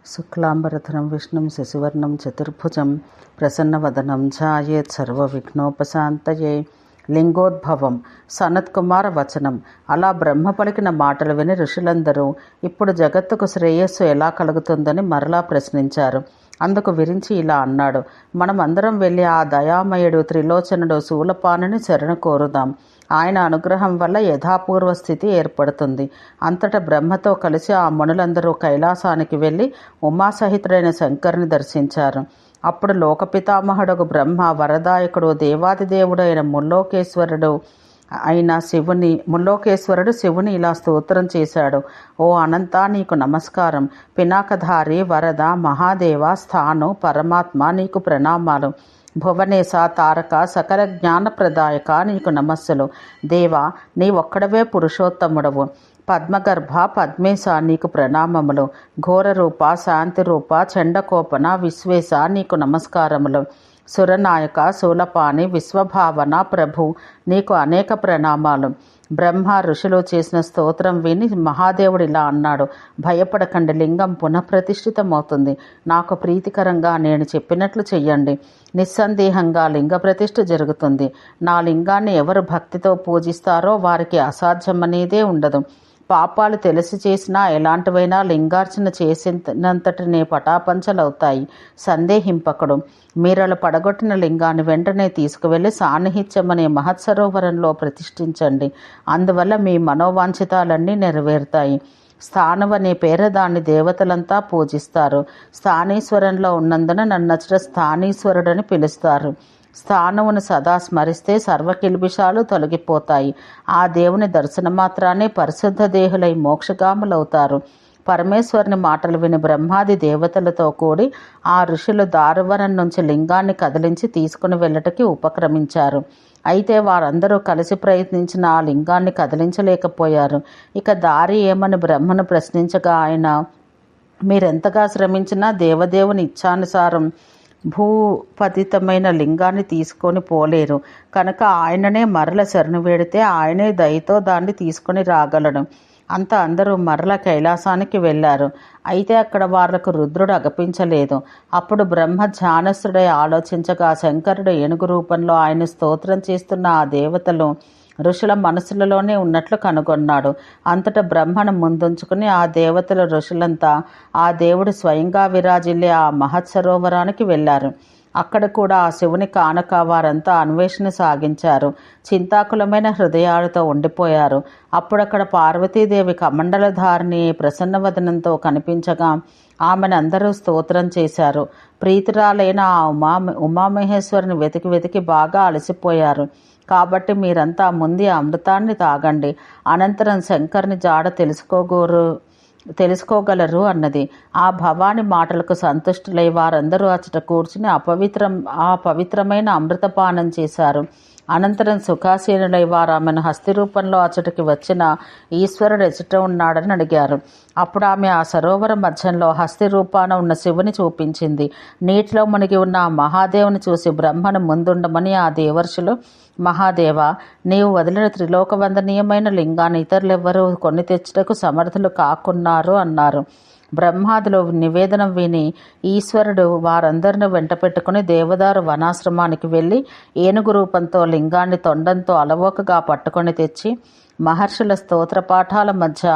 శుక్లాంబరధరం విష్ణుం శశివర్ణం చతుర్భుజం ప్రసన్నవదనం ధ్యాయేత్ సర్వవిఘ్నోపశాంతయే. లింగోద్భవం సనత్కుమార వచనం. అలా బ్రహ్మ పలికిన మాటలు విని ఋషులందరూ ఇప్పుడు జగత్తుకు శ్రేయస్సు ఎలా కలుగుతుందని మరలా ప్రశ్నించారు. అందుకు విరించి ఇలా అన్నాడు: మనం అందరం వెళ్ళి ఆ దయామయుడు త్రిలోచనుడు శూలపాణిని శరణు కోరుదాం. ఆయన అనుగ్రహం వల్ల యథాపూర్వ స్థితి ఏర్పడుతుంది. అంతటా బ్రహ్మతో కలిసి ఆ మునులందరూ కైలాసానికి వెళ్ళి ఉమాసహితుడైన శంకరుని దర్శించారు. అప్పుడు లోకపితామహుడు బ్రహ్మ వరదాయకుడు దేవాదిదేవుడైన ముల్లోకేశ్వరుడు శివుని ఇలా స్తోత్రం చేశాడు: ఓ అనంత, నీకు నమస్కారం. పినాకధారి వరద మహాదేవ స్థాను పరమాత్మ, నీకు ప్రణామాలు. భువనేశ తారక సకల జ్ఞానప్రదాయక, నీకు నమస్సులు. దేవా, నీ ఒక్కడవే పురుషోత్తముడవు. పద్మగర్భ పద్మేశ, నీకు ప్రణామములు. ఘోరరూప శాంతిరూప చండకోపన విశ్వేశ, నీకు నమస్కారములు. సురనాయక శూలపాణి విశ్వభావన ప్రభు, నీకు అనేక ప్రణామాలు. బ్రహ్మ ఋషులు చేసిన స్తోత్రం విని మహాదేవుడు ఇలా అన్నాడు: భయపడకండి, లింగం పునఃప్రతిష్ఠితమవుతుంది. నాకు ప్రీతికరంగా నేను చెప్పినట్లు చెయ్యండి. నిస్సందేహంగా లింగ ప్రతిష్ఠ జరుగుతుంది. నా లింగాన్ని ఎవరు భక్తితో పూజిస్తారో వారికి అసాధ్యమనేదే ఉండదు. పాపాలు తెలిసి చేసినా ఎలాంటివైనా లింగార్చన చేసినంతటినే పటాపంచలవుతాయి. సందేహింపకడు. మీరలు పడగొట్టిన లింగాన్ని వెంటనే తీసుకువెళ్ళి సాన్నిహిత్యం అనే మహత్సరోవరంలో ప్రతిష్ఠించండి. అందువల్ల మీ మనోవాంఛితాలన్నీ నెరవేరుతాయి. స్థానం అనే పేర దాన్ని దేవతలంతా పూజిస్తారు. స్థానీశ్వరంలో ఉన్నందున నన్నచట స్థానీశ్వరుడని పిలుస్తారు. స్థానమును సదా స్మరిస్తే సర్వకిల్బిషాలు తొలగిపోతాయి. ఆ దేవుని దర్శనమాత్రాన్ని పరిశుద్ధ దేహులై మోక్షగాములవుతారు. పరమేశ్వరుని మాటలు విని బ్రహ్మాది దేవతలతో కూడి ఆ ఋషులు దారువరం నుంచి లింగాన్ని కదిలించి తీసుకుని వెళ్ళటకి ఉపక్రమించారు. అయితే వారందరూ కలిసి ప్రయత్నించిన ఆ లింగాన్ని కదిలించలేకపోయారు. ఇక దారి ఏమని బ్రహ్మను ప్రశ్నించగా ఆయన: మీరెంతగా శ్రమించినా దేవదేవుని ఇచ్ఛానుసారం భూపతితమైన లింగాన్ని తీసుకొని పోలేరు కనుక ఆయననే మరల శరణు వేడితే ఆయనే దయతో దాన్ని తీసుకొని రాగలడు. అందరూ మరల కైలాసానికి వెళ్ళారు. అయితే అక్కడ వాళ్లకు రుద్రుడు అగపించలేదు. అప్పుడు బ్రహ్మ ధ్యానస్థుడై ఆలోచించగా శంకరుడు ఏనుగు రూపంలో ఆయన స్తోత్రం చేస్తున్న ఆ దేవతలు ఋషుల మనసులలోనే ఉన్నట్లు కనుగొన్నాడు. అంతటా బ్రహ్మను ముందుంచుకుని ఆ దేవతల ఋషులంతా ఆ దేవుడు స్వయంగా విరాజిల్లే ఆ మహత్సరోవరానికి వెళ్ళారు. అక్కడ కూడా ఆ శివుని కానక వారంతా అన్వేషణ సాగించారు. చింతాకులమైన హృదయాలతో ఉండిపోయారు. అప్పుడక్కడ పార్వతీదేవి కమండలధారిణి ప్రసన్నవదనంతో కనిపించగా ఆమెను అందరూ స్తోత్రం చేశారు. ప్రీతురాలైన ఆ ఉమామహేశ్వరుని వెతికి బాగా అలసిపోయారు. కాబట్టి మీరంతా ముందే అమృతాన్ని తాగండి. అనంతరం శంకరుని జాడ తెలుసుకోగలరు అన్నది. ఆ భవాని మాటలకు సంతుష్టులై వారందరూ అచ్చట కూర్చుని పవిత్రమైన అమృతపానం చేశారు. అనంతరం సుఖాసీనులై వారు ఆమెను హస్తి రూపంలో అచ్చటికి వచ్చిన ఈశ్వరుడు ఎచ్చట ఉన్నాడని అడిగారు. అప్పుడు ఆమె ఆ సరోవర మధ్యంలో హస్తి రూపాన ఉన్న శివుని చూపించింది. నీటిలో మునిగి ఉన్న ఆ మహాదేవుని చూసి బ్రహ్మను ముందుండమని ఆ దేవర్షులు: మహాదేవ, నీవు వదిలిన త్రిలోకవందనీయమైన లింగాన్ని ఇతరులెవ్వరూ కొని తెచ్చుటకు సమర్థులు కాకున్నారు అన్నారు. బ్రహ్మాదులు నివేదనం విని ఈశ్వరుడు వారందరిని వెంట పెట్టుకుని దేవదారు వనాశ్రమానికి వెళ్ళి ఏనుగు రూపంతో లింగాన్ని తొండంతో అలవోకగా పట్టుకొని తెచ్చి మహర్షుల స్తోత్ర పాఠాల మధ్య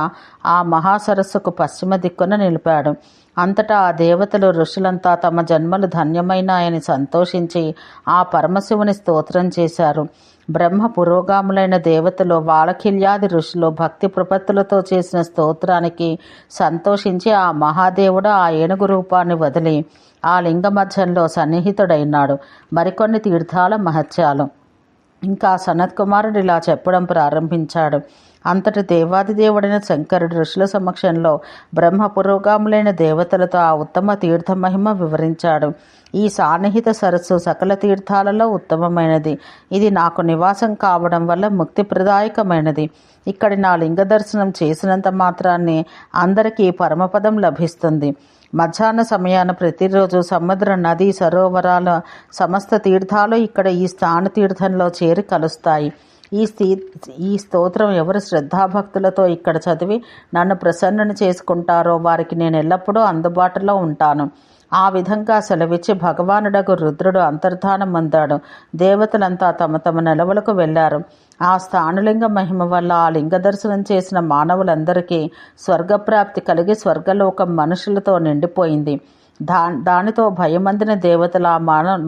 ఆ మహాసరస్సుకు పశ్చిమ దిక్కున నిలిపాడు. అంతటా ఆ దేవతలు ఋషులంతా తమ జన్మలు ధన్యమైనాయని సంతోషించి ఆ పరమశివుని స్తోత్రం చేశారు. బ్రహ్మ పురోగాములైన దేవతలు వాళకిల్యాది ఋషులు భక్తి ప్రపత్తులతో చేసిన స్తోత్రానికి సంతోషించి ఆ మహాదేవుడు ఆ ఏనుగు రూపాన్ని వదిలి ఆ లింగ మధ్యంలో సన్నిహితుడైనాడు. మరికొన్ని తీర్థాల మహత్యాలు ఇంకా సనత్కుమారుడు ఇలా చెప్పడం ప్రారంభించాడు. అంతటి దేవాదిదేవుడైన శంకరుడు ఋషుల సమక్షంలో బ్రహ్మ పురోగాములైన దేవతలతో ఆ ఉత్తమ తీర్థ మహిమ వివరించాడు. ఈ సాన్నిహిత సరస్సు సకల తీర్థాలలో ఉత్తమమైనది. ఇది నాకు నివాసం కావడం వల్ల ముక్తిప్రదాయకమైనది. ఇక్కడి నా లింగ దర్శనం చేసినంత మాత్రాన్ని అందరికీ పరమపదం లభిస్తుంది. మధ్యాహ్న సమయాన ప్రతిరోజు సముద్ర నది సరోవరాల సమస్త తీర్థాలు ఇక్కడ ఈ స్థాన తీర్థంలో చేరి కలుస్తాయి. ఈ స్తోత్రం ఎవరు శ్రద్ధాభక్తులతో ఇక్కడ చదివి నన్ను ప్రసన్నని చేసుకుంటారో వారికి నేను ఎల్లప్పుడూ అందుబాటులో ఉంటాను. ఆ విధంగా సెలవిచ్చి భగవానుడగు రుద్రుడు అంతర్ధానం పొందాడు. దేవతలంతా తమ తమ నెలవులకు వెళ్లారు. ఆ స్థానులింగ మహిమ వల్ల ఆ లింగ దర్శనం చేసిన మానవులందరికీ స్వర్గప్రాప్తి కలిగి స్వర్గలోకం మనుషులతో నిండిపోయింది. దానితో భయమందిన దేవతల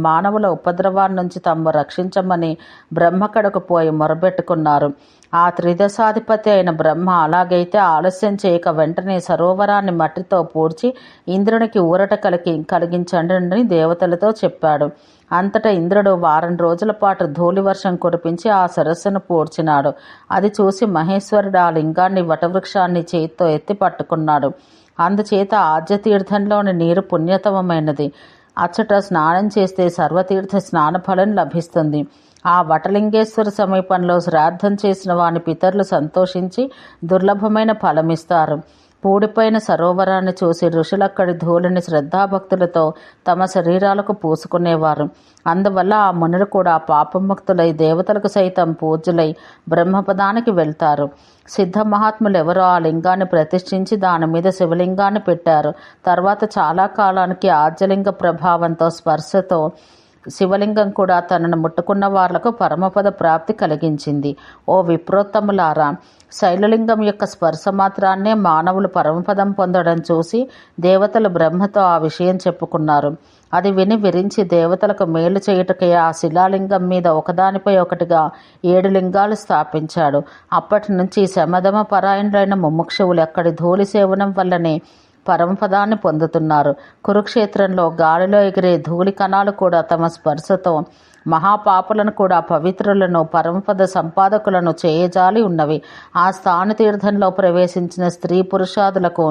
మానవుల ఉపద్రవాల నుంచి తమ రక్షించమని బ్రహ్మ కడకు పోయి మొరబెట్టుకున్నారు. ఆ త్రిదశాధిపతి అయిన బ్రహ్మ అలాగైతే ఆలస్యం చేయక వెంటనే సరోవరాన్ని మట్టితో పూడ్చి ఇంద్రునికి ఊరట కలిగించండి అని దేవతలతో చెప్పాడు. అంతటా ఇంద్రుడు వారం రోజుల పాటు ధూళి వర్షం కురిపించి ఆ సరస్సును పూడ్చినాడు. అది చూసి మహేశ్వరుడు ఆ లింగాన్ని వటవృక్షాన్ని చేతితో ఎత్తి పట్టుకున్నాడు. అందుచేత ఆద్యతీర్థంలోని నీరు పుణ్యతమమైనది. అచ్చట స్నానం చేస్తే సర్వతీర్థ స్నాన ఫలం లభిస్తుంది. ఆ వటలింగేశ్వర సమీపంలో శ్రాద్ధం చేసిన వాని పితరులు సంతోషించి దుర్లభమైన ఫలమిస్తారు. పూడిపోయిన సరోవరాన్ని చూసి ఋషులక్కడి ధూళిని శ్రద్ధాభక్తులతో తమ శరీరాలకు పూసుకునేవారు. అందువల్ల ఆ మునులు కూడా పాపముక్తులై దేవతలకు సైతం పూజ్యులై బ్రహ్మపదానికి వెళ్తారు. సిద్ధ మహాత్ములు ఎవరో ఆ లింగాన్ని ప్రతిష్ఠించి దాని మీద శివలింగాన్ని పెట్టారు. తర్వాత చాలా కాలానికి ఆద్యలింగ ప్రభావంతో స్పర్శతో శివలింగం కూడా తనను ముట్టుకున్న వాళ్లకు పరమపద ప్రాప్తి కలిగించింది. ఓ విప్రోత్తములారా, శైలలింగం యొక్క స్పర్శ మాత్రాన్నే మానవులు పరమపదం పొందడం చూసి దేవతలు బ్రహ్మతో ఆ విషయం చెప్పుకున్నారు. అది విని విరించి దేవతలకు మేలు చేయుటకై ఆ శిలాలింగం మీద ఒకదానిపై ఒకటిగా 7 లింగాలు స్థాపించాడు. అప్పటి నుంచి శమధమ పరాయణులైన ముముక్షువులు అక్కడి ధూళి సేవనం వల్లనే పరమపదాన్ని పొందుతున్నారు. కురుక్షేత్రంలో గాలిలో ఎగిరే ధూళి కణాలు కూడా తమ స్పర్శతో మహాపాపులను కూడా పవిత్రులను పరమపద సంపాదకులను చేయజాలి ఉన్నవి. ఆ స్థాన తీర్థంలో ప్రవేశించిన స్త్రీ పురుషాదులకు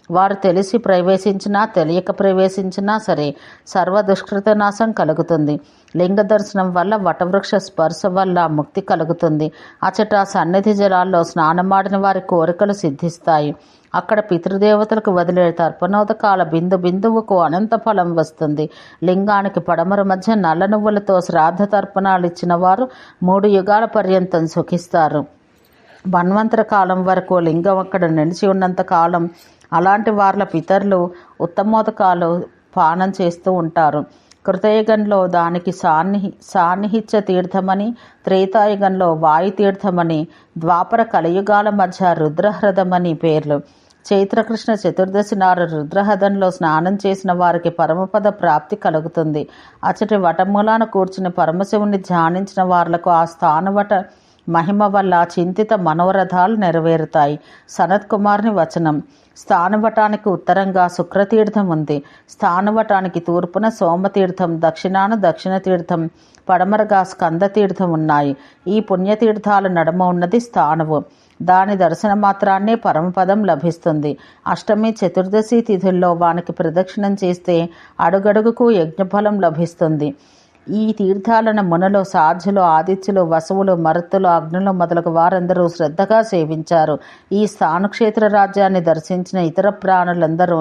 వారు తెలిసి ప్రవేశించినా తెలియక ప్రవేశించినా సరే సర్వ దుష్కృత నాశం కలుగుతుంది. లింగ దర్శనం వల్ల వటవృక్ష స్పర్శ వల్ల ముక్తి కలుగుతుంది. అచట సన్నిధి జలాల్లో స్నానమాడిన వారి కోరికలు సిద్ధిస్తాయి. అక్కడ పితృదేవతలకు వదిలే తర్పణోదకాల బిందువుకు అనంత ఫలం వస్తుంది. లింగానికి పడమర మధ్య నల్ల నువ్వులతో శ్రాద్ధ తర్పణాలు ఇచ్చిన వారు 3 యుగాల పర్యంతం సుఖిస్తారు. మన్వంతర కాలం వరకు లింగం అక్కడ నిలిచి ఉన్నంత కాలం అలాంటి వార్ల పితరులు ఉత్తమోదకాలు పానం చేస్తూ ఉంటారు. కృతయుగంలో దానికి సాన్నిహిత్య తీర్థమని, త్రేతాయుగంలో వాయుతీర్థమని, ద్వాపర కలియుగాల మధ్య రుద్రహ్రదమని పేర్లు. చైత్రకృష్ణ చతుర్దశి నాడు రుద్రహదంలో స్నానం చేసిన వారికి పరమపద ప్రాప్తి కలుగుతుంది. అచటి వటమూలాన కూర్చుని పరమశివుని ధ్యానించిన వారులకు ఆ స్థానవట మహిమ వల్ల చింతిత మనోరథాలు నెరవేరుతాయి. సనత్ కుమార్ని వచనం. స్థానవటానికి ఉత్తరంగా శుక్రతీర్థం ఉంది. స్థానవటానికి తూర్పున సోమతీర్థం, దక్షిణాన దక్షిణ తీర్థం, పడమరగా స్కందతీర్థం ఉన్నాయి. ఈ పుణ్యతీర్థాల నడుమ ఉన్నది స్థానవు. దాని దర్శన మాత్రాన్నే పరమపదం లభిస్తుంది. అష్టమి చతుర్దశి తిథుల్లో వానికి ప్రదక్షిణం చేస్తే అడుగడుగుకు యజ్ఞఫలం లభిస్తుంది. ఈ తీర్థాలను మునులు, సాధ్యులు, ఆదిత్యులు, వసువులు, మరుత్తులు, అగ్నులు మొదలగు వారందరూ శ్రద్ధగా సేవించారు. ఈ స్థానక్షేత్ర రాజ్యాన్ని దర్శించిన ఇతర ప్రాణులందరూ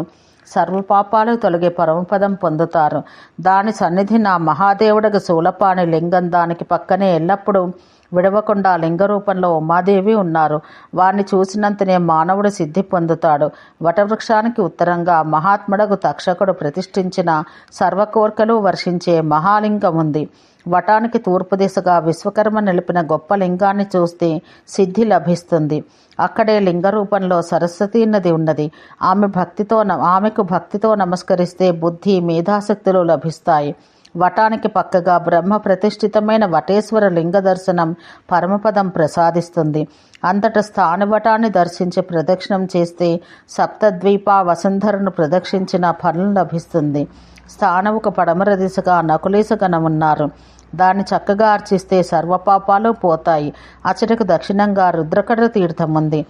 సర్వపాపాలు తొలగే పరమపదం పొందుతారు. దాని సన్నిధి నా మహాదేవుడకు శూలపాణి లింగం, దానికి పక్కనే ఎల్లప్పుడూ విడవకుండా లింగ రూపంలో ఉమాదేవి ఉన్నారు. వారిని చూసినంతనే మానవుడు సిద్ధి పొందుతాడు. వటవృక్షానికి ఉత్తరంగా మహాత్ముడకు తక్షకుడు ప్రతిష్ఠించిన సర్వకోర్కలు వర్షించే మహాలింగం ఉంది. వటానికి తూర్పు దిశగా విశ్వకర్మ నిలిపిన గొప్ప లింగాన్ని చూస్తే సిద్ధి లభిస్తుంది. అక్కడే లింగ రూపంలో సరస్వతీ నది ఉన్నది. ఆమెకు భక్తితో నమస్కరిస్తే బుద్ధి, మేధాశక్తులు లభిస్తాయి. వటానికి పక్కగా బ్రహ్మ ప్రతిష్ఠితమైన వటేశ్వర లింగ దర్శనం పరమపదం ప్రసాదిస్తుంది. అంతట స్థానవటాన్ని దర్శించి ప్రదక్షిణం చేస్తే సప్తద్వీప వసుంధరను ప్రదక్షించిన ఫలం లభిస్తుంది. స్థానవుకు పడమర దిశగా నకులేశగణం ఉన్నారు. దాన్ని చక్కగా అర్చిస్తే సర్వపాపాలు పోతాయి. అచటకు దక్షిణంగా రుద్రకడ తీర్థం ఉంది.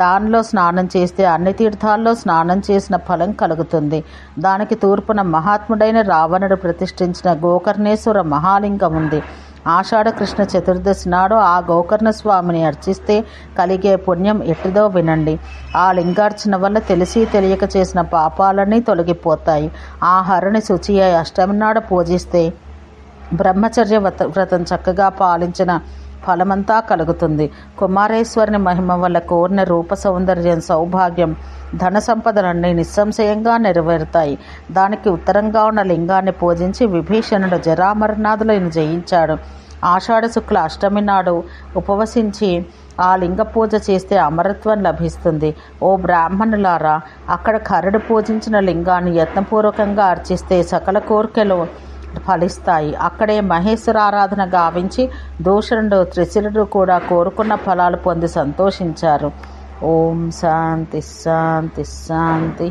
దానిలో స్నానం చేస్తే అన్ని తీర్థాల్లో స్నానం చేసిన ఫలం కలుగుతుంది. దానికి తూర్పున మహాత్ముడైన రావణుడు ప్రతిష్ఠించిన గోకర్ణేశ్వర మహాలింగం ఉంది. ఆషాఢ కృష్ణ చతుర్దశి నాడు ఆ గోకర్ణ స్వామిని అర్చిస్తే కలిగే పుణ్యం ఎట్టిదో వినండి. ఆ లింగార్చన వల్ల తెలిసి తెలియక చేసిన పాపాలన్నీ తొలగిపోతాయి. ఆ హరిని శుచి అయి అష్టమి నాడు పూజిస్తే బ్రహ్మచర్య వ్రతం చక్కగా పాలించిన ఫలమంతా కలుగుతుంది. కుమారేశ్వరుని మహిమ వల్ల కోరిన రూప సౌందర్యం, సౌభాగ్యం, ధన సంపదలన్నీ నిస్సంశయంగా నెరవేరుతాయి. దానికి ఉత్తరంగా ఉన్న లింగాన్ని పూజించి విభీషణుడు జరామరణాదులను జయించాడు. ఆషాఢ శుక్ల అష్టమి నాడు ఉపవసించి ఆ లింగ పూజ చేస్తే అమరత్వం లభిస్తుంది. ఓ బ్రాహ్మణులారా, అక్కడ కరడు పూజించిన లింగాన్ని యత్నపూర్వకంగా అర్చిస్తే సకల కోరికలు ఫలిస్తాయి. అక్కడే మహేశ్వర ఆరాధన గావించి దూషణుడు, త్రిశిరుడు కూడా కోరుకున్న ఫలాలు పొంది సంతోషించారు. ఓం శాంతి శాంతి శాంతి.